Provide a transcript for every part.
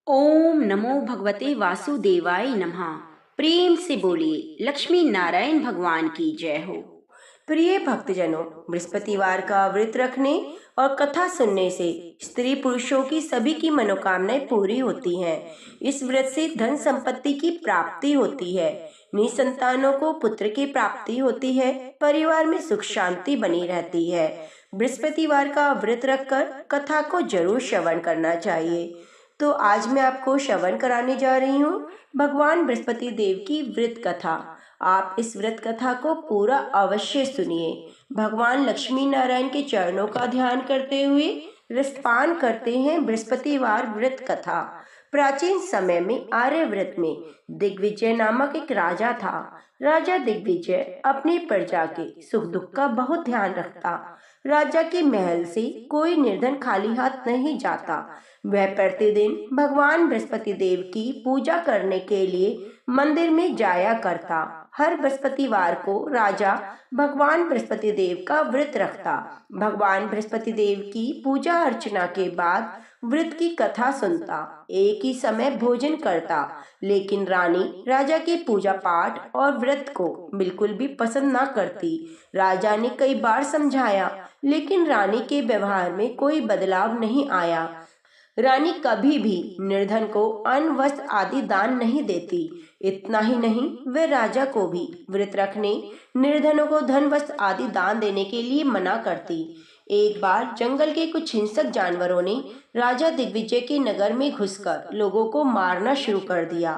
ओम नमो भगवते वासुदेवाय नमः। प्रेम से बोलिए लक्ष्मी नारायण भगवान की जय हो। प्रिय भक्तजनों, बृहस्पतिवार का व्रत रखने और कथा सुनने से स्त्री पुरुषों की सभी की मनोकामनाएं पूरी होती हैं। इस व्रत से धन संपत्ति की प्राप्ति होती है, निसंतानों को पुत्र की प्राप्ति होती है, परिवार में सुख शांति बनी रहती है। बृहस्पतिवार का व्रत रखकर कथा को जरूर श्रवण करना चाहिए। तो आज मैं आपको श्रवण कराने जा रही हूँ भगवान बृहस्पति देव की व्रत कथा। आप इस व्रत कथा को पूरा अवश्य सुनिए। भगवान लक्ष्मी नारायण के चरणों का ध्यान करते हुए रसपान करते हैं बृहस्पतिवार व्रत कथा। प्राचीन समय में आर्यव्रत में दिग्विजय नामक एक राजा था। राजा दिग्विजय अपनी प्रजा के सुख दुख का बहुत ध्यान रखता। राजा के महल से कोई निर्धन खाली हाथ नहीं जाता। वह प्रतिदिन भगवान बृहस्पति देव की पूजा करने के लिए मंदिर में जाया करता। हर बृहस्पतिवार को राजा भगवान बृहस्पति देव का व्रत रखता। भगवान बृहस्पति देव की पूजा अर्चना के बाद व्रत की कथा सुनता। एक ही समय भोजन करता। लेकिन रानी राजा की पूजा पाठ और व्रत को बिल्कुल भी पसंद न करती। राजा ने कई बार समझाया, लेकिन रानी के व्यवहार में कोई बदलाव नहीं आया। रानी कभी भी निर्धन को अन्न वस्त्र आदि दान नहीं देती। इतना ही नहीं, वे राजा को भी व्रत रखने, निर्धनों को धन वस्त्र आदि दान देने के लिए मना करती। एक बार जंगल के कुछ हिंसक जानवरों ने राजा दिग्विजय के नगर में घुसकर लोगों को मारना शुरू कर दिया।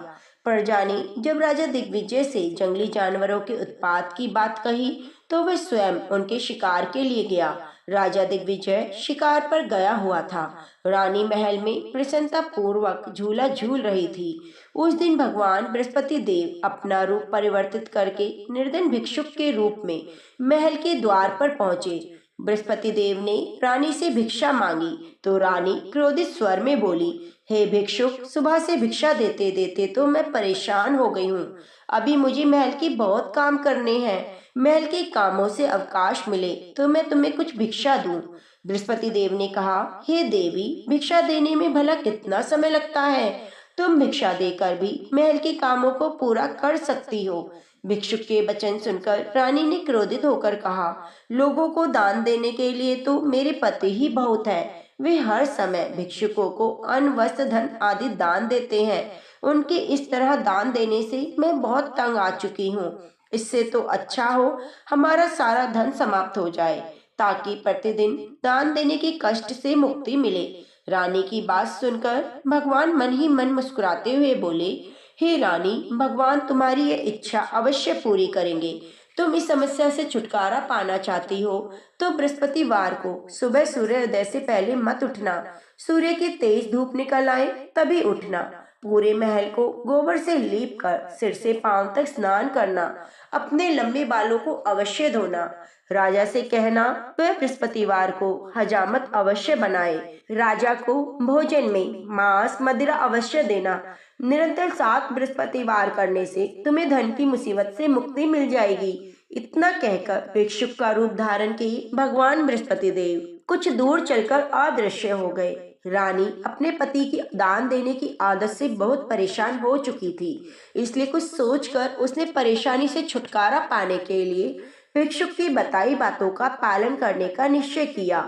प्रजा ने जब राजा दिग्विजय से जंगली जानवरों के उत्पात की बात कही तो वह स्वयं उनके शिकार के लिए गया। राजा दिग्विजय शिकार पर गया हुआ था। रानी महल में प्रसन्नता पूर्वक झूला झूल रही थी। उस दिन भगवान बृहस्पति देव अपना रूप परिवर्तित करके निर्धन भिक्षुक के रूप में महल के द्वार पर पहुंचे। बृहस्पति देव ने रानी से भिक्षा मांगी तो रानी क्रोधित स्वर में बोली, हे भिक्षुक, सुबह से भिक्षा देते देते तो मैं परेशान हो गई हूँ। अभी मुझे महल के बहुत काम करने हैं। महल के कामों से अवकाश मिले तो मैं तुम्हें कुछ भिक्षा दूं। बृहस्पति देव ने कहा, हे देवी, भिक्षा देने में भला कितना समय लगता है? तुम भिक्षा देकर भी महल के कामों को पूरा कर सकती हो। भिक्षुक के वचन सुनकर रानी ने क्रोधित होकर कहा, लोगों को दान देने के लिए तो मेरे पति ही बहुत है। वे हर समय भिक्षुकों को अन्न वस्त्र धन आदि दान देते हैं। उनके इस तरह दान देने से मैं बहुत तंग आ चुकी हूँ। इससे तो अच्छा हो हमारा सारा धन समाप्त हो जाए, ताकि प्रतिदिन दान देने के कष्ट से मुक्ति मिले। रानी की बात सुनकर भगवान मन ही मन मुस्कुराते हुए बोले, हे रानी, भगवान तुम्हारी ये इच्छा अवश्य पूरी करेंगे। तुम इस समस्या से छुटकारा पाना चाहती हो तो बृहस्पतिवार को सुबह सूर्योदय से पहले मत उठना। सूर्य की तेज धूप निकल आए तभी उठना। पूरे महल को गोबर से लीप कर सिर से पांव तक स्नान करना। अपने लंबे बालों को अवश्य धोना। राजा से कहना वह बृहस्पतिवार को हजामत अवश्य बनाए। राजा को भोजन में मांस मदिरा अवश्य देना। निरंतर 7 बृहस्पतिवार करने से तुम्हें धन की मुसीबत से मुक्ति मिल जाएगी। इतना कहकर भिक्षुक का रूप धारण किए भगवान बृहस्पति देव कुछ दूर चलकर अदृश्य हो गए। रानी अपने पति की दान देने की आदत से बहुत परेशान हो चुकी थी, इसलिए कुछ सोचकर उसने परेशानी से छुटकारा पाने के लिए भिक्षुक की बताई बातों का पालन करने का निश्चय किया।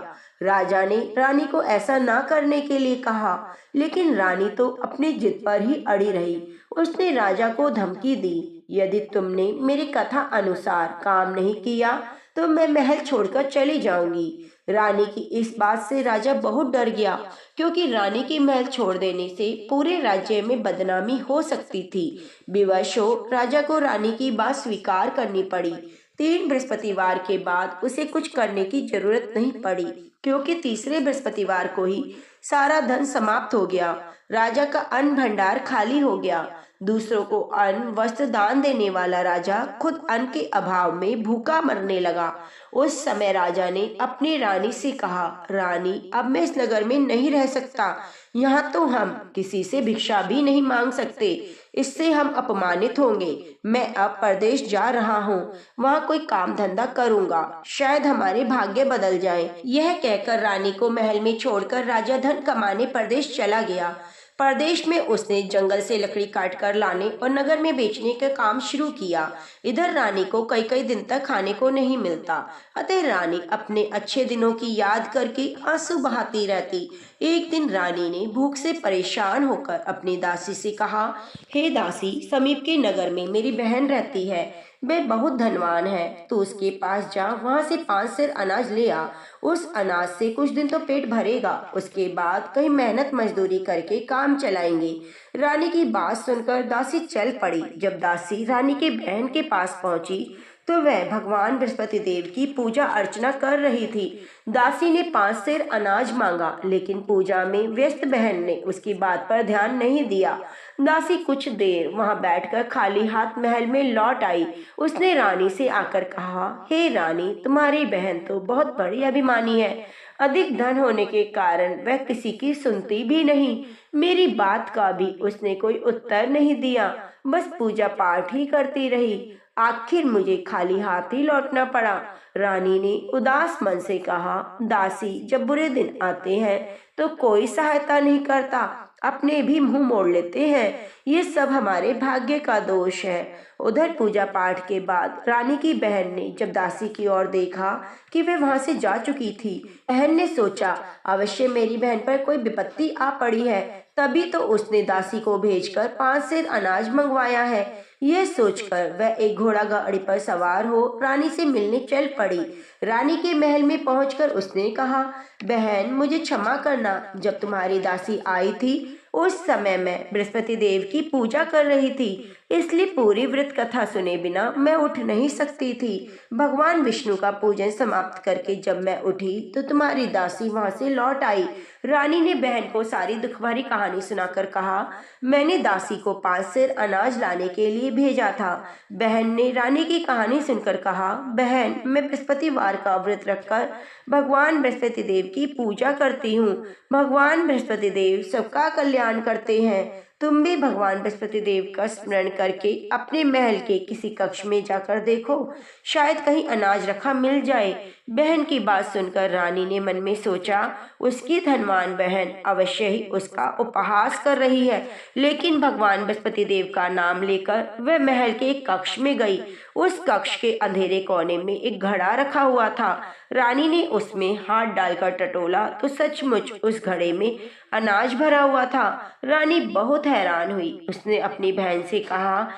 राजा ने रानी को ऐसा ना करने के लिए कहा, लेकिन रानी तो अपनी जिद पर ही अड़ी रही। उसने राजा को धमकी दी, यदि तुमने मेरी कथा अनुसार काम नहीं किया तो मैं महल छोड़कर चली जाऊंगी। रानी की इस बात से राजा बहुत डर गया, क्योंकि रानी के महल छोड़ देने से पूरे राज्य में बदनामी हो सकती थी। विवश हो राजा को रानी की बात स्वीकार करनी पड़ी। 3 बृहस्पतिवार के बाद उसे कुछ करने की जरूरत नहीं पड़ी, क्योंकि तीसरे बृहस्पतिवार को ही सारा धन समाप्त हो गया। राजा का अन्न भंडार खाली हो गया। दूसरों को अन्न वस्त्र दान देने वाला राजा खुद अन्न के अभाव में भूखा मरने लगा। उस समय राजा ने अपनी रानी से कहा, रानी, अब मैं इस नगर में नहीं रह सकता। यहाँ तो हम किसी से भिक्षा भी नहीं मांग सकते। इससे हम अपमानित होंगे। मैं अब परदेश जा रहा हूँ। वहाँ कोई काम धंधा करूँगा। शायद हमारे भाग्य बदल जाएं। यह कहकर रानी को महल में छोड़कर राजा धन कमाने परदेश चला गया। प्रदेश में उसने जंगल से लकड़ी काट कर लाने और नगर में बेचने का काम शुरू किया। इधर रानी को कई कई दिन तक खाने को नहीं मिलता, अतः रानी अपने अच्छे दिनों की याद करके आंसू बहाती रहती। एक दिन रानी ने भूख से परेशान होकर अपनी दासी से कहा, हे दासी, समीप के नगर में मेरी बहन रहती है, वह बहुत धनवान है। तू उसके पास जा, वहां से 5 सेर अनाज ले आ। उस अनाज से कुछ दिन तो पेट भरेगा, उसके बाद कहीं मेहनत मजदूरी करके काम चलाएंगे। रानी की बात सुनकर दासी चल पड़ी। जब दासी रानी के बहन के पास पहुंची तो वह भगवान बृहस्पति देव की पूजा अर्चना कर रही थी। दासी ने 5 सेर अनाज मांगा, लेकिन पूजा में व्यस्त बहन ने उसकी बात पर ध्यान नहीं दिया। दासी कुछ देर वहां बैठकर खाली हाथ महल में लौट आई। उसने रानी से आकर कहा, हे रानी, तुम्हारी बहन तो बहुत बड़ी अभिमानी है। अधिक धन होने के कारण वह किसी की सुनती भी नहीं। मेरी बात का भी उसने कोई उत्तर नहीं दिया, बस पूजा पाठ ही करती रही। आखिर मुझे खाली हाथ ही लौटना पड़ा। रानी ने उदास मन से कहा, दासी, जब बुरे दिन आते हैं तो कोई सहायता नहीं करता, अपने भी मुंह मोड़ लेते हैं। ये सब हमारे भाग्य का दोष है। उधर पूजा पाठ के बाद रानी की बहन ने जब दासी की ओर देखा कि वह वहां से जा चुकी थी, बहन ने सोचा, अवश्य मेरी बहन पर कोई विपत्ति आ पड़ी है, तभी तो उसने दासी को भेजकर 5 सेर अनाज मंगवाया है। यह सोचकर वह एक घोड़ा गाड़ी पर सवार हो रानी से मिलने चल पड़ी। रानी के महल में पहुंचकर उसने कहा, बहन, मुझे क्षमा करना। जब तुम्हारी दासी आई थी उस समय मैं बृहस्पति देव की पूजा कर रही थी, इसलिए पूरी व्रत कथा सुने बिना मैं उठ नहीं सकती थी। भगवान विष्णु का पूजन समाप्त करके जब मैं उठी तो तुम्हारी दासी वहां से लौट आई। रानी ने बहन को सारी दुख भरी कहानी सुनाकर कहा, मैंने दासी को 5 सेर अनाज लाने के लिए भेजा था। बहन ने रानी की कहानी सुनकर कहा, बहन, मैं बृहस्पतिवार का व्रत रखकर भगवान बृहस्पति देव की पूजा करती हूँ। भगवान बृहस्पति देव सबका कल्याण करते हैं। तुम भी भगवान बृहस्पति देव का स्मरण करके अपने महल के किसी कक्ष में जाकर देखो, शायद कहीं अनाज रखा मिल जाए। बहन की बात सुनकर रानी ने मन में सोचा, उसकी धनवान बहन अवश्य ही उसका उपहास कर रही है। लेकिन भगवान बृहस्पति देव का नाम लेकर वह महल के एक कक्ष में गई। उस कक्ष के अंधेरे कोने में एक घड़ा रखा हुआ था। रानी ने उसमें हाथ डालकर टटोला तो सचमुच उस घड़े में अनाज भरा हुआ था। रानी बहुत हैरान हुई। उसने अपनी बहन से कहा,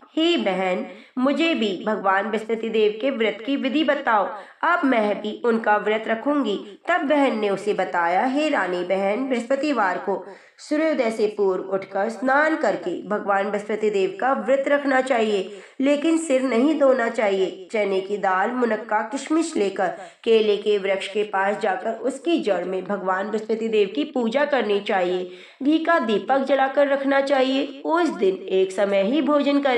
हे बहन, मुझे भी भगवान बृहस्पति देव के व्रत की विधि बताओ, अब मैं भी उनका व्रत रखूंगी। तब बहन ने उसे बताया, हे रानी बहन, बृहस्पतिवार को सूर्योदय से पूर्व उठकर स्नान करके भगवान बृहस्पति देव का व्रत रखना चाहिए, लेकिन सिर नहीं धोना चाहिए। चने की दाल, मुनक्का, किशमिश लेकर केले के वृक्ष के पास जाकर उसकी जड़ में भगवान बृहस्पति देव की पूजा करनी चाहिए। घी का दीपक जलाकर रखना चाहिए। उस दिन एक समय ही भोजन करें।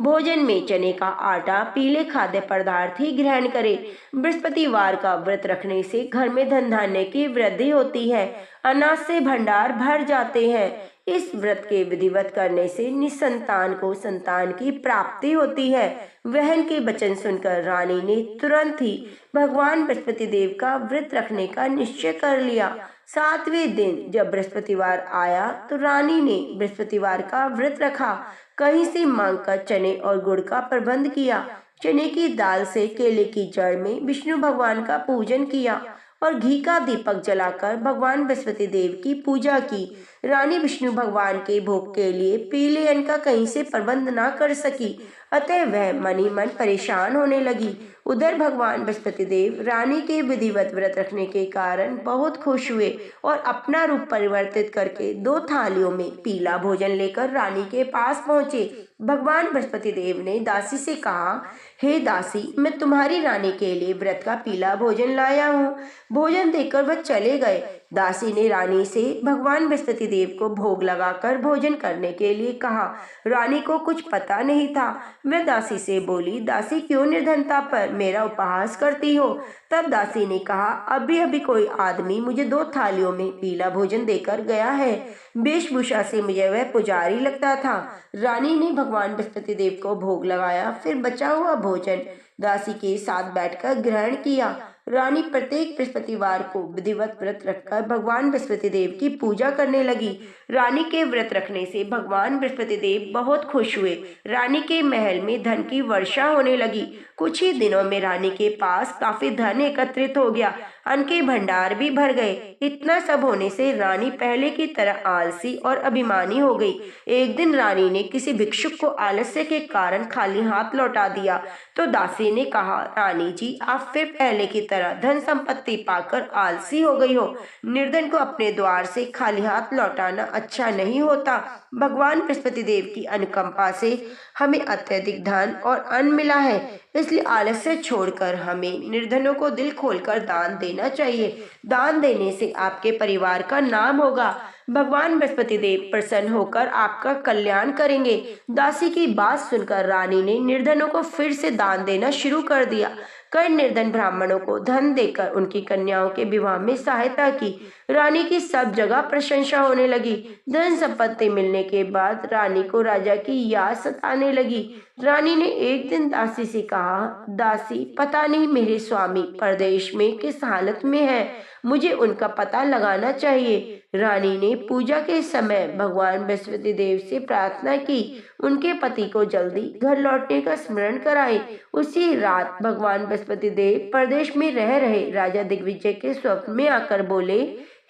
भोजन में चने का आटा, पीले खाद्य पदार्थ ही ग्रहण करें। बृहस्पतिवार का व्रत रखने से घर में धन धान्य की वृद्धि होती है, अनाज से भंडार भर जाते हैं। इस व्रत के विधिवत करने से निसंतान को संतान की प्राप्ति होती है। बहन के वचन सुनकर रानी ने तुरंत ही भगवान बृहस्पति देव का व्रत रखने का निश्चय कर लिया। 7वें दिन जब बृहस्पतिवार आया तो रानी ने बृहस्पतिवार का व्रत रखा। कहीं से मांगकर चने और गुड़ का प्रबंध किया। चने की दाल से केले की जड़ में विष्णु भगवान का पूजन किया और घी का दीपक जलाकर भगवान बृहस्पति देव की पूजा की। रानी विष्णु भगवान के भोग के लिए पीले अन्न का कहीं से प्रबंध ना कर सकी, अतः वह मन ही मन परेशान होने लगी। उधर भगवान बृहस्पति देव रानी के विधिवत व्रत रखने के कारण बहुत खुश हुए और अपना रूप परिवर्तित करके 2 थालियों में पीला भोजन लेकर रानी के पास पहुंचे। भगवान बृहस्पति देव ने दासी से कहा, हे दासी, मैं तुम्हारी रानी के लिए व्रत का पीला भोजन लाया हूँ। भोजन देकर वह चले गए। दासी ने रानी से भगवान बृहस्पति देव को भोग लगाकर भोजन करने के लिए कहा। रानी को कुछ पता नहीं था। वह दासी से बोली, दासी, क्यों निर्धनता पर मेरा उपहास करती हो? तब दासी ने कहा, अभी अभी कोई आदमी मुझे 2 थालियों में पीला भोजन देकर गया है। वेशभूषा से मुझे वह पुजारी लगता था। रानी ने भगवान बृहस्पति देव को भोग लगाया, फिर बचा हुआ भोजन दासी के साथ बैठकर ग्रहण किया। रानी प्रत्येक बृहस्पतिवार को विधिवत व्रत रखकर भगवान बृहस्पति देव की पूजा करने लगी। रानी के व्रत रखने से भगवान बृहस्पति देव बहुत खुश हुए। रानी के महल में धन की वर्षा होने लगी। कुछ ही दिनों में रानी के पास काफी धन एकत्रित हो गया। अन्न के भंडार भी भर गए। इतना सब होने से रानी पहले की तरह आलसी और अभिमानी हो गई। एक दिन रानी ने किसी भिक्षुक को आलस्य के कारण खाली हाथ लौटा दिया तो दासी ने कहा, रानी जी, आप फिर पहले की तरह धन संपत्ति पाकर आलसी हो गई हो। निर्धन को अपने द्वार से खाली हाथ लौटाना अच्छा नहीं होता। भगवान बृहस्पति देव की अनुकंपा से हमें अत्यधिक धन और अन्न मिला है, इसलिए आलस्य छोड़कर हमें निर्धनों को दिल खोलकर दान देना चाहिए। दान देने से आपके परिवार का नाम होगा। भगवान बृहस्पति देव प्रसन्न होकर आपका कल्याण करेंगे। दासी की बात सुनकर रानी ने निर्धनों को फिर से दान देना शुरू कर दिया। कई निर्धन ब्राह्मणों को धन देकर उनकी कन्याओं के विवाह में सहायता की। रानी की सब जगह प्रशंसा होने लगी। धन संपत्ति मिलने के बाद रानी को राजा की याद सताने लगी। रानी ने एक दिन दासी से कहा, दासी, पता नहीं मेरे स्वामी परदेश में किस हालत में है, मुझे उनका पता लगाना चाहिए। रानी ने पूजा के समय भगवान बृहस्पति देव से प्रार्थना की, उनके पति को जल्दी घर लौटने का स्मरण कराए। उसी रात भगवान बृहस्पति देव प्रदेश में रह रहे राजा दिग्विजय के स्वप्न में आकर बोले,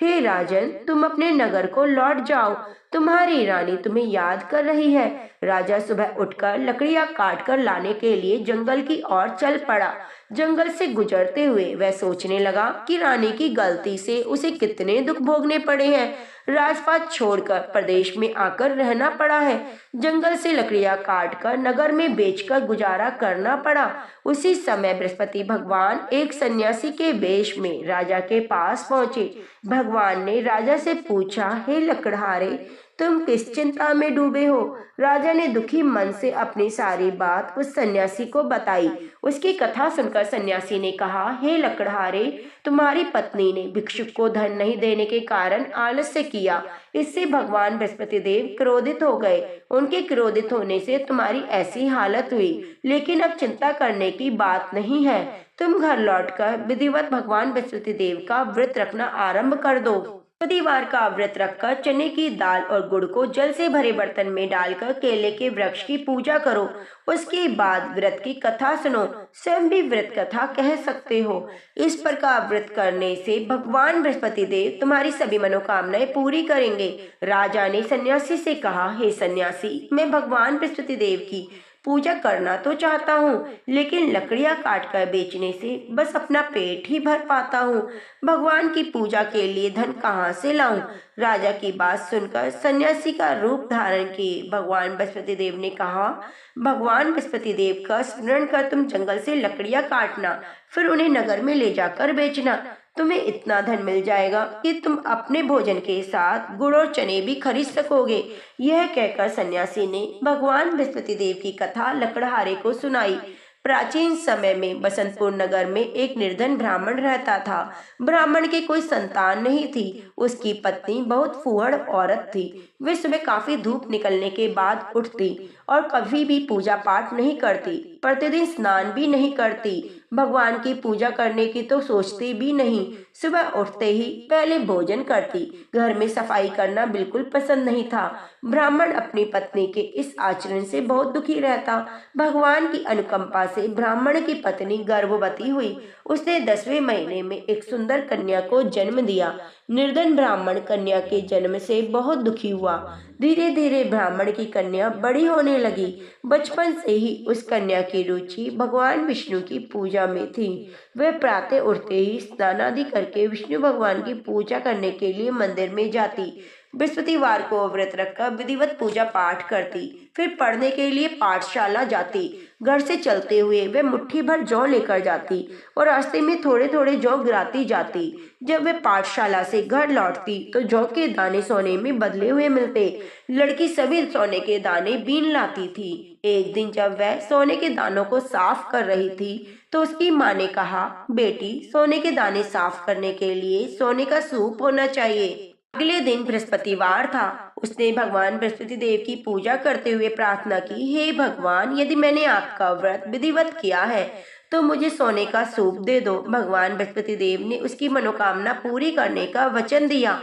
हे राजन, तुम अपने नगर को लौट जाओ, तुम्हारी रानी तुम्हें याद कर रही है। राजा सुबह उठकर लकड़ियां काट कर लाने के लिए जंगल की ओर चल पड़ा। जंगल से गुजरते हुए वह सोचने लगा कि रानी की गलती से उसे कितने दुख भोगने पड़े हैं। राजपाट छोड़कर प्रदेश में आकर रहना पड़ा है। जंगल से लकड़ियां काटकर नगर में बेचकर गुजारा करना पड़ा। उसी समय बृहस्पति भगवान एक सन्यासी के वेश में राजा के पास पहुंचे। भगवान ने राजा से पूछा, हे लकड़हारे, तुम किस चिंता में डूबे हो? राजा ने दुखी मन से अपनी सारी बात उस सन्यासी को बताई। उसकी कथा सुनकर सन्यासी ने कहा, हे लकड़हारे, तुम्हारी पत्नी ने भिक्षुक को धन नहीं देने के कारण आलस्य किया। इससे भगवान बृहस्पति देव क्रोधित हो गए। उनके क्रोधित होने से तुम्हारी ऐसी हालत हुई। लेकिन अब चिंता करने की बात नहीं है। तुम घर लौटकर विधिवत भगवान बृहस्पति देव का व्रत रखना आरंभ कर दो। बृहस्पतिवार का व्रत रखकर चने की दाल और गुड़ को जल से भरे बर्तन में डालकर केले के वृक्ष की पूजा करो। उसके बाद व्रत की कथा सुनो। स्वयं भी व्रत कथा कह सकते हो। इस प्रकार व्रत करने से भगवान बृहस्पति देव तुम्हारी सभी मनोकामनाएं पूरी करेंगे। राजा ने सन्यासी से कहा, हे सन्यासी, मैं भगवान बृहस्पति देव की पूजा करना तो चाहता हूँ, लेकिन लकड़ियाँ काटकर बेचने से बस अपना पेट ही भर पाता हूँ। भगवान की पूजा के लिए धन कहाँ से लाऊं? राजा की बात सुनकर सन्यासी का रूप धारण किए भगवान बृहस्पति देव ने कहा, भगवान बृहस्पति देव का स्मरण कर तुम जंगल से लकड़ियाँ काटना, फिर उन्हें नगर में ले जाकर बेचना। तुम्हें इतना धन मिल जाएगा कि तुम अपने भोजन के साथ गुड़ और चने भी खरीद सकोगे। यह कहकर सन्यासी ने भगवान बृहस्पति देव की कथा लकड़हारे को सुनाई। प्राचीन समय में बसंतपुर नगर में एक निर्धन ब्राह्मण रहता था। ब्राह्मण के कोई संतान नहीं थी। उसकी पत्नी बहुत फूहड़ औरत थी। वे सुबह काफी धूप निकलने के बाद उठती और कभी भी पूजा पाठ नहीं करती, प्रतिदिन स्नान भी नहीं करती, भगवान की पूजा करने की तो सोचती भी नहीं। सुबह उठते ही पहले भोजन करती। घर में सफाई करना बिल्कुल पसंद नहीं था। ब्राह्मण अपनी पत्नी के इस आचरण से बहुत दुखी रहता। भगवान की अनुकंपा से ब्राह्मण की पत्नी गर्भवती हुई। उसने 10वें महीने में एक सुंदर कन्या को जन्म दिया। निर्धन ब्राह्मण कन्या के जन्म से बहुत दुखी हुआ। धीरे धीरे ब्राह्मण की कन्या बड़ी होने लगी। बचपन से ही उस कन्या की रुचि भगवान विष्णु की पूजा में थी। वह प्रातः उठते ही स्नान आदि करके विष्णु भगवान की पूजा करने के लिए मंदिर में जाती। बृहस्पतिवार को व्रत रखकर विधिवत पूजा पाठ करती, फिर पढ़ने के लिए पाठशाला जाती। घर से चलते हुए वह मुट्ठी भर जौ लेकर जाती और रास्ते में थोड़े थोड़े जौ गिराती जाती। जब वह पाठशाला से घर लौटती तो जौ के दाने सोने में बदले हुए मिलते। लड़की सभी सोने के दाने बीन लाती थी। एक दिन जब वह सोने के दानों को साफ कर रही थी तो उसकी माँ ने कहा, बेटी, सोने के दाने साफ करने के लिए सोने का सूप होना चाहिए। अगले दिन बृहस्पतिवार था। उसने भगवान बृहस्पति देव की पूजा करते हुए प्रार्थना की, हे भगवान, यदि मैंने आपका व्रत विधिवत किया है तो मुझे सोने का सूप दे दो। भगवान बृहस्पति देव ने उसकी मनोकामना पूरी करने का वचन दिया।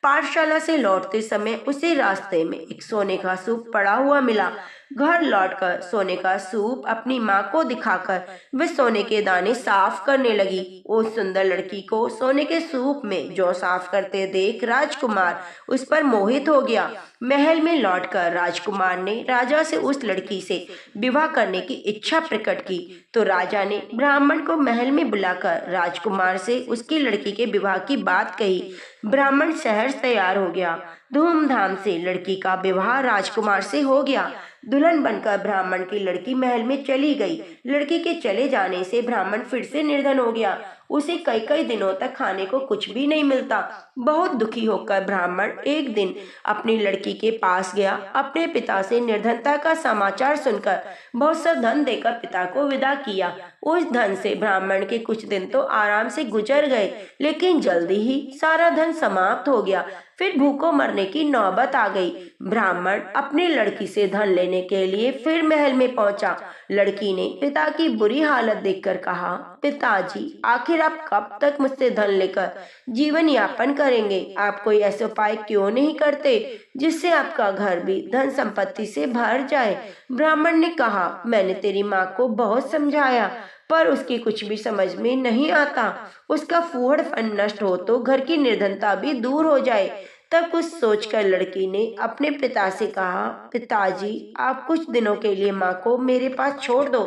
पाठशाला से लौटते समय उसे रास्ते में एक सोने का सूप पड़ा हुआ मिला। घर लौटकर सोने का सूप अपनी माँ को दिखाकर वह सोने के दाने साफ करने लगी। उस सुंदर लड़की को सोने के सूप में जौ साफ करते देख राजकुमार उस पर मोहित हो गया। महल में लौटकर राजकुमार ने राजा से उस लड़की से विवाह करने की इच्छा प्रकट की। तो राजा ने ब्राह्मण को महल में बुलाकर राजकुमार से उसकी लड़की के विवाह की बात कही। ब्राह्मण सहर्ष तैयार हो गया। धूमधाम से लड़की का विवाह राजकुमार से हो गया। दुल्हन बनकर ब्राह्मण की लड़की महल में चली गई। लड़की के चले जाने से ब्राह्मण फिर से निर्धन हो गया। उसे कई कई दिनों तक खाने को कुछ भी नहीं मिलता। बहुत दुखी होकर ब्राह्मण एक दिन अपनी लड़की के पास गया। अपने पिता से निर्धनता का समाचार सुनकर बहुत सा धन देकर पिता को विदा किया। उस धन से ब्राह्मण के कुछ दिन तो आराम से गुजर गए, लेकिन जल्दी ही सारा धन समाप्त हो गया। फिर भूखों मरने की नौबत आ गई। ब्राह्मण अपनी लड़की से धन लेने के लिए फिर महल में पहुंचा। लड़की ने पिता की बुरी हालत देखकर कहा, पिताजी, आखिर आप कब तक मुझसे धन लेकर जीवन यापन करेंगे? आप कोई ऐसे उपाय क्यों नहीं करते जिससे आपका घर भी धन संपत्ति से भर जाए? ब्राह्मण ने कहा, मैंने तेरी माँ को बहुत समझाया, पर उसकी कुछ भी समझ में नहीं आता। उसका फूहड़पन नष्ट हो तो घर की निर्धनता भी दूर हो जाए। तब कुछ सोचकर लड़की ने अपने पिता से कहा, पिताजी, आप कुछ दिनों के लिए माँ को मेरे पास छोड़ दो।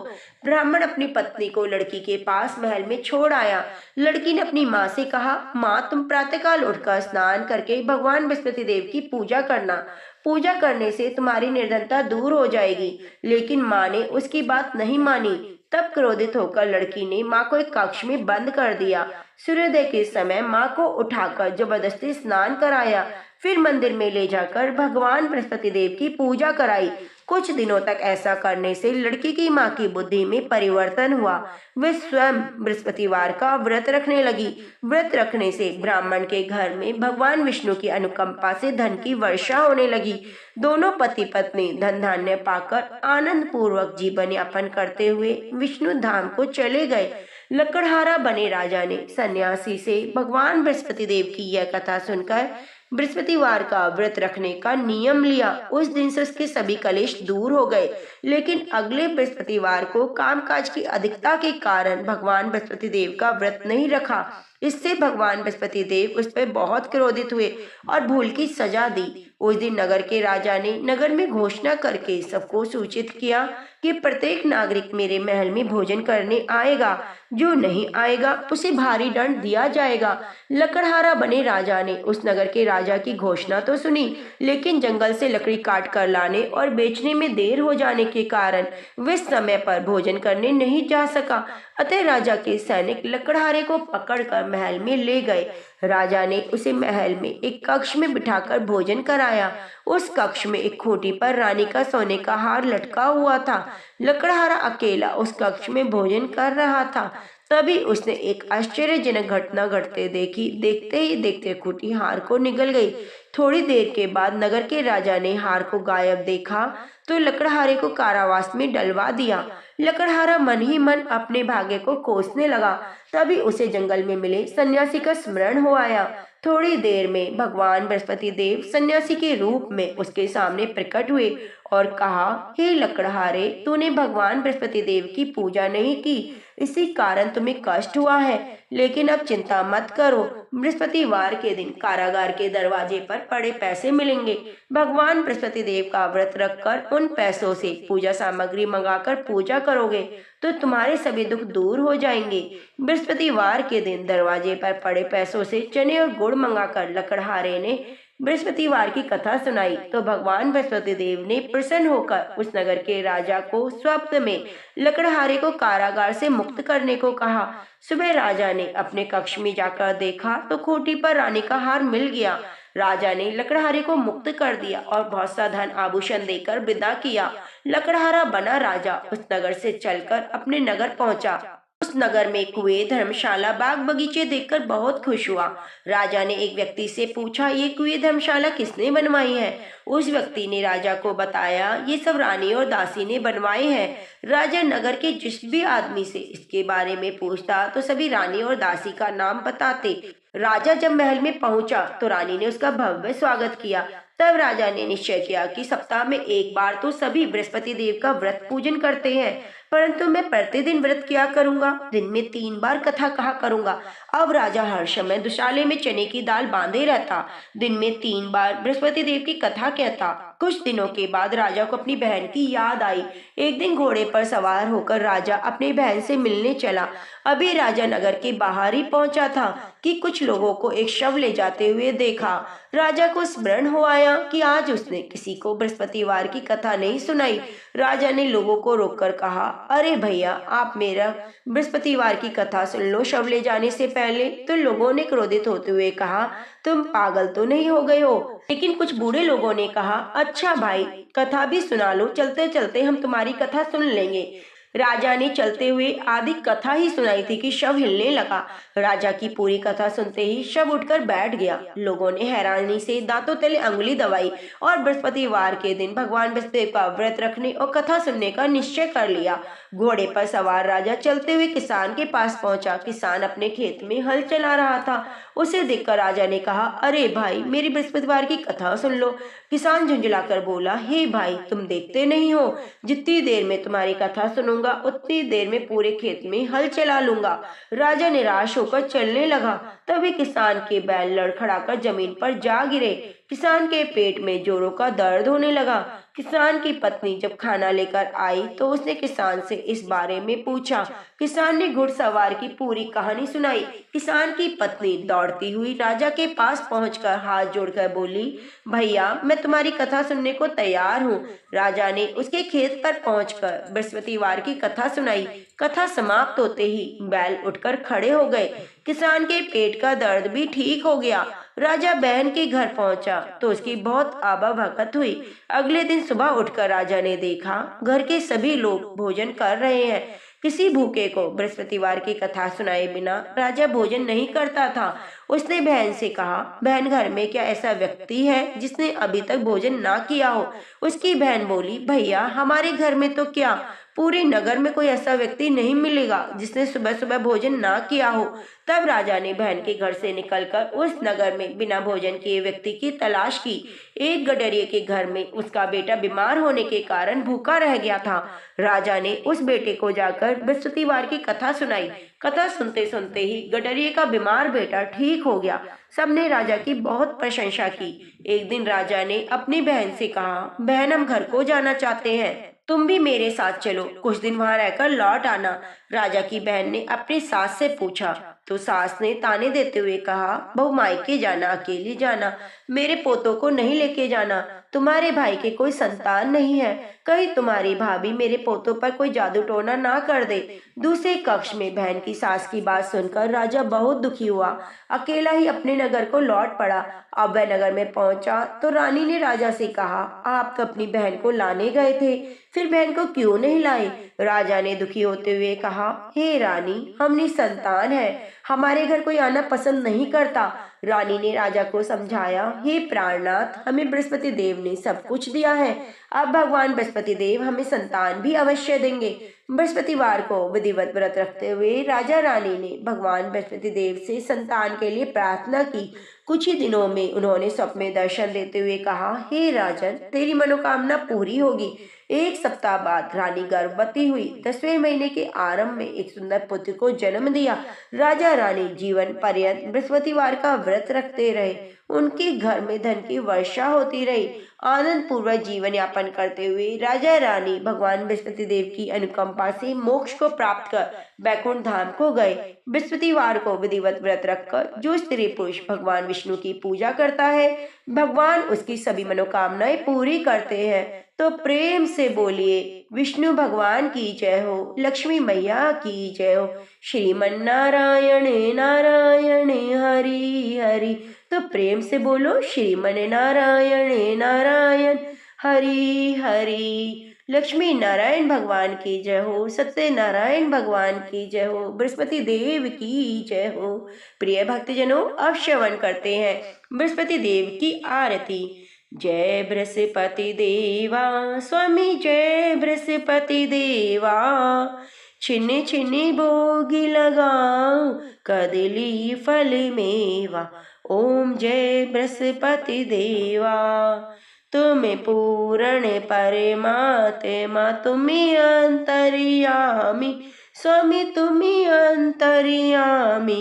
ब्राह्मण अपनी पत्नी को लड़की के पास महल में छोड़ आया। लड़की ने अपनी माँ से कहा, माँ, तुम प्रातःकाल उठकर स्नान करके भगवान बृहस्पति देव की पूजा करना। पूजा करने से तुम्हारी निर्धनता दूर हो जाएगी। लेकिन माँ ने उसकी बात नहीं मानी। तब क्रोधित होकर लड़की ने माँ को एक कक्ष में बंद कर दिया। सूर्योदय के समय माँ को उठाकर जबरदस्ती स्नान कराया। फिर मंदिर में ले जाकर भगवान बृहस्पति देव की पूजा कराई। कुछ दिनों तक ऐसा करने से लड़की की माँ की बुद्धि में परिवर्तन हुआ। वह स्वयं बृहस्पतिवार का व्रत रखने लगी। व्रत रखने से ब्राह्मण के घर में भगवान विष्णु की अनुकंपा से धन की वर्षा होने लगी। दोनों पति पत्नी धन धान्य पाकर आनंद पूर्वक जीवन यापन करते हुए विष्णु धाम को चले गए। लकड़हारा बने राजा ने सन्यासी से भगवान बृहस्पति देव की यह कथा सुनकर बृहस्पतिवार का व्रत रखने का नियम लिया। उस दिन से उसके सभी कलेश दूर हो गए। लेकिन अगले बृहस्पतिवार को कामकाज की अधिकता के कारण भगवान बृहस्पति देव का व्रत नहीं रखा। इससे भगवान बृहस्पति देव उस पर बहुत क्रोधित हुए और भूल की सजा दी। उस दिन नगर के राजा ने नगर में घोषणा करके सबको सूचित किया कि प्रत्येक नागरिक मेरे महल में भोजन करने आएगा। जो नहीं आएगा उसे भारी दंड दिया जाएगा। लकड़हारा बने राजा ने उस नगर के राजा की घोषणा तो सुनी, लेकिन जंगल से लकड़ी काट कर लाने और बेचने में देर हो जाने के कारण वे समय पर भोजन करने नहीं जा सका। अतः राजा के सैनिक लकड़हारे को पकड़कर महल में ले गए। राजा ने उसे महल में एक कक्ष में बिठाकर भोजन कराया। उस कक्ष में एक खूंटी पर रानी का सोने का हार लटका हुआ था। लकड़हारा अकेला उस कक्ष में भोजन कर रहा था। तभी उसने एक आश्चर्यजनक घटना घटते देखी। देखते ही देखते खूंटी हार को निगल गई। थोड़ी देर के बाद नगर के राजा ने हार को गायब देखा तो लकड़हारे को कारावास में डलवा दिया। लकड़हारा मन ही मन अपने भाग्य को कोसने लगा। तभी उसे जंगल में मिले सन्यासी का स्मरण हो आया। थोड़ी देर में भगवान बृहस्पति देव सन्यासी के रूप में उसके सामने प्रकट हुए और कहा, हे लकड़हारे, तूने भगवान बृहस्पति देव की पूजा नहीं की, इसी कारण तुम्हें कष्ट हुआ है। लेकिन अब चिंता मत करो, बृहस्पतिवार के दिन कारागार के दरवाजे पर पड़े पैसे मिलेंगे। भगवान बृहस्पति देव का व्रत रखकर उन पैसों से पूजा सामग्री मंगाकर पूजा करोगे तो तुम्हारे सभी दुख दूर हो जाएंगे। बृहस्पतिवार के दिन दरवाजे पर पड़े पैसों से चने और गुड़ मंगाकर लकड़हारे ने बृहस्पतिवार की कथा सुनाई तो भगवान बृहस्पति देव ने प्रसन्न होकर उस नगर के राजा को स्वप्न में लकड़हारे को कारागार से मुक्त करने को कहा। सुबह राजा ने अपने कक्ष में जाकर देखा तो खूंटी पर रानी का हार मिल गया। राजा ने लकड़हारे को मुक्त कर दिया और बहुत सा धन आभूषण देकर विदा किया। लकड़हारा बना राजा उस नगर से चलकर अपने नगर पहुंचा। उस नगर में कुएं, धर्मशाला, बाग बगीचे देखकर बहुत खुश हुआ। राजा ने एक व्यक्ति से पूछा, ये कुएं, धर्मशाला किसने बनवाई है? उस व्यक्ति ने राजा को बताया, ये सब रानी और दासी ने बनवाए हैं। राजा नगर के जिस भी आदमी से इसके बारे में पूछता तो सभी रानी और दासी का नाम बताते। राजा जब महल में पहुंचा तो रानी ने उसका भव्य स्वागत किया। तब राजा ने निश्चय किया कि सप्ताह में एक बार तो सभी बृहस्पति देव का व्रत पूजन करते हैं, परंतु मैं प्रतिदिन व्रत क्या करूंगा? दिन में 3 बार कथा कहा करूंगा। अब राजा हर समय दुशाले में चने की दाल बांधे रहता, दिन में 3 बार बृहस्पति देव की कथा कहता। कुछ दिनों के बाद राजा को अपनी बहन की याद आई। एक दिन घोड़े पर सवार होकर राजा अपनी बहन से मिलने चला। अभी राजा नगर के बाहर ही पहुंचा था कि कुछ लोगों को एक शव ले जाते हुए देखा। राजा को स्मरण हो आया कि आज उसने किसी को बृहस्पतिवार की कथा नहीं सुनाई। राजा ने लोगों को रोककर कहा, अरे भैया, आप मेरा बृहस्पतिवार की कथा सुन लो शव ले जाने से पहले। तो लोगों ने क्रोधित होते हुए कहा, तुम पागल तो नहीं हो गए हो? लेकिन कुछ बूढ़े लोगों ने कहा, अच्छा भाई, कथा भी सुना लो, चलते चलते हम तुम्हारी कथा सुन लेंगे। राजा ने चलते हुए आधी कथा ही सुनाई थी कि शव हिलने लगा। राजा की पूरी कथा सुनते ही शव उठकर बैठ गया। लोगों ने हैरानी से दांतों तले अंगुली दबाई और बृहस्पतिवार के दिन भगवान बृहस्पति का व्रत रखने और कथा सुनने का निश्चय कर लिया। घोड़े पर सवार राजा चलते हुए किसान के पास पहुंचा। किसान अपने खेत में हल चला रहा था। उसे देखकर राजा ने कहा, अरे भाई, मेरी बृहस्पतिवार की कथा सुन लो। किसान झुंझलाकर बोला, हे भाई, तुम देखते नहीं हो, जितनी देर में तुम्हारी कथा सुनूंगा उतनी देर में पूरे खेत में हल चला लूंगा। राजा निराश होकर चलने लगा। तभी किसान के बैल लड़खड़ाकर जमीन पर जा गिरे। किसान के पेट में जोरों का दर्द होने लगा। किसान की पत्नी जब खाना लेकर आई तो उसने किसान से इस बारे में पूछा। किसान ने घुड़सवार की पूरी कहानी सुनाई। किसान की पत्नी दौड़ती हुई राजा के पास पहुंचकर हाथ जोड़कर बोली, भैया, मैं तुम्हारी कथा सुनने को तैयार हूँ। राजा ने उसके खेत पर पहुंचकर बृहस्पतिवार की कथा सुनाई। कथा समाप्त होते ही बैल उठकर खड़े हो गए। किसान के पेट का दर्द भी ठीक हो गया। राजा बहन के घर पहुंचा तो उसकी बहुत आबाभगत हुई। अगले दिन सुबह उठकर राजा ने देखा घर के सभी लोग भोजन कर रहे हैं। किसी भूखे को बृहस्पतिवार की कथा सुनाए बिना राजा भोजन नहीं करता था। उसने बहन से कहा, बहन, घर में क्या ऐसा व्यक्ति है जिसने अभी तक भोजन ना किया हो? उसकी बहन बोली, भैया, हमारे घर में तो क्या, पूरे नगर में कोई ऐसा व्यक्ति नहीं मिलेगा जिसने सुबह सुबह भोजन ना किया हो। तब राजा ने बहन के घर से निकलकर उस नगर में बिना भोजन किए व्यक्ति की तलाश की। एक गडरिये के घर में उसका बेटा बीमार होने के कारण भूखा रह गया था। राजा ने उस बेटे को जाकर बृहस्पतिवार की कथा सुनाई। कथा सुनते सुनते ही गडरिये का बीमार बेटा ठीक हो गया। सबने राजा की बहुत प्रशंसा की। एक दिन राजा ने अपनी बहन से कहा, बहन, हम घर को जाना चाहते हैं, तुम भी मेरे साथ चलो, कुछ दिन वहां रहकर लौट आना। राजा की बहन ने अपनी सास से पूछा तो सास ने ताने देते हुए कहा, बहू, मायके जाना, अकेली जाना, मेरे पोतों को नहीं लेके जाना। तुम्हारे भाई के कोई संतान नहीं है, कहीं तुम्हारी भाभी मेरे पोतों पर कोई जादू टोना ना कर दे। दूसरे कक्ष में बहन की सास की बात सुनकर राजा बहुत दुखी हुआ। अकेला ही अपने नगर को लौट पड़ा। अब वह नगर में पहुंचा तो रानी ने राजा से कहा, आप तो अपनी बहन को लाने गए थे, फिर बहन को क्यों नहीं लाए? राजा ने दुखी होते हुए कहा, हे रानी, हम निसंतान हैं, हमारे घर कोई आना पसंद नहीं करता। रानी ने राजा को समझाया, हे प्राणनाथ, हमें बृहस्पति देव ने सब कुछ दिया है, अब भगवान बृहस्पति देव हमें संतान भी अवश्य देंगे। बृहस्पतिवार को विधिवत व्रत रखते हुए राजा रानी ने भगवान बृहस्पति देव से संतान के लिए प्रार्थना की। कुछ ही दिनों में उन्होंने स्वप्न में दर्शन देते हुए कहा, हे राजन, तेरी मनोकामना पूरी होगी। एक सप्ताह बाद रानी गर्भवती हुई। 10वें महीने के आरंभ में एक सुंदर पुत्र को जन्म दिया। राजा रानी जीवन पर्यंत बृहस्पतिवार का व्रत रखते रहे। उनके घर में धन की वर्षा होती रही। आनंद पूर्वक जीवन यापन करते हुए राजा रानी भगवान बृहस्पति देव की अनुकंपा से मोक्ष को प्राप्त कर बैकुंठ धाम को गए। बृहस्पतिवार को विधिवत व्रत रखकर जो स्त्री पुरुष भगवान विष्णु की पूजा करता है, भगवान उसकी सभी मनोकामनाएं पूरी करते हैं। तो प्रेम से बोलिए, विष्णु भगवान की जय हो, लक्ष्मी मैया की जय हो, श्रीमन नारायण नारायण हरि हरि। तो प्रेम से बोलो, श्रीमन नारायण नारायण हरि हरि। लक्ष्मी नारायण भगवान की जय हो, सत्यनारायण भगवान की जय हो, बृहस्पति देव की जय हो। प्रिय भक्तजनों, अब श्रवण करते हैं बृहस्पति देव की आरती। जय बृहस्पति देवा स्वामी, जय बृहस्पति देवा, छिन्न छिन्न भोग लगाओ कदली फल मेवा। ओम जय बृहस्पति देवा। तुम्हें पूर्ण परमात्मा, तुम्हें अंतर्यामी स्वामी, तुम्हें अंतर्यामी।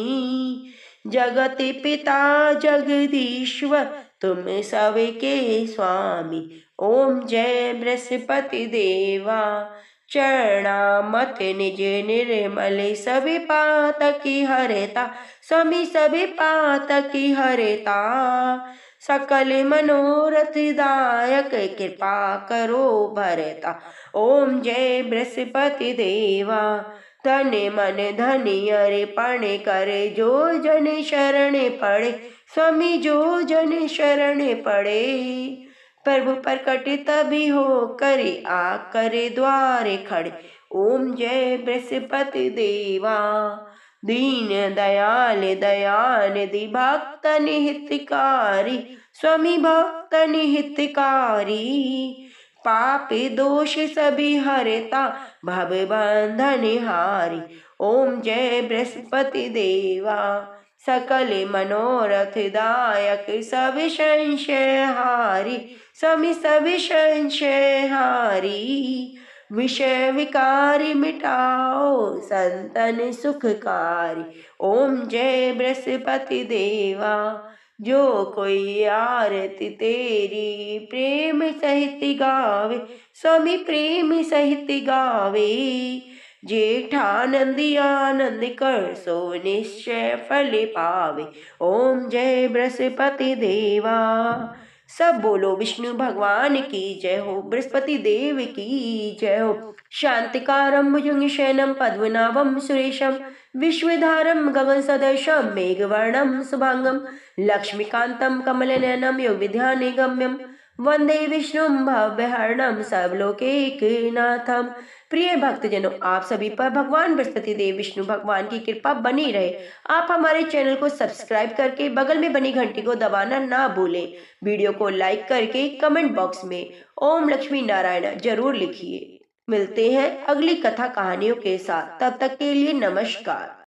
जगत पिता जगदीश्वर, तुम सबके स्वामी। ओम जय बृहस्पति देवा। चरणामत निज निर्मल, सभी पातकी हरता स्वामी, सभी पातकी हरता। सकल मनोरथ दायक, कृपा करो भरता। ओम जय बृहस्पति देवा। धन मन धनि अर्पण करे, जो जन शरण पड़े स्वामी, जो जन शरण पड़े। प्रभु प्रकट तभी हो करे, आ करे द्वारे खड़े। ओम जय बृहस्पति देवा। दीन दयाल दयानिधि, भक्तन हितकारी स्वामी, भक्तन हितकारी। पाप दोष सभी हरता, भव बंधन हारी। ओम जय बृहस्पति देवा। सकल मनोरथ दायक, सब संशय हारी स्वामी, सब संशय हारी। विषय विकारी मिटाओ, संतन सुखकारी। ओम जय बृहस्पति देवा। जो कोई आरती तेरी प्रेम सहित गावे स्वामी, प्रेम सहित गावे। जेठानंदी आनंद कर, सो निश्चय फल पावे। ओम जय बृहस्पति देवा। सब बोलो विष्णु भगवान की जय हो, बृहस्पति देव की जय हो। शांतिकारं भुजंगशयनं पद्मनाभं सुरेशं, विश्वधारं गगन सदृशं मेघवर्णं शुभांगं, लक्ष्मीकान्तं कमलनयनं योगविद्यानिगम्यं, वंदे विष्णुं भव्यहरणं सर्वलोकैकनाथं। प्रिय भक्तजनों, आप सभी पर भगवान बृहस्पति देव विष्णु भगवान की कृपा बनी रहे। आप हमारे चैनल को सब्सक्राइब करके बगल में बनी घंटी को दबाना ना भूलें। वीडियो को लाइक करके कमेंट बॉक्स में ओम लक्ष्मी नारायण जरूर लिखिए। मिलते हैं अगली कथा कहानियों के साथ, तब तक के लिए नमस्कार।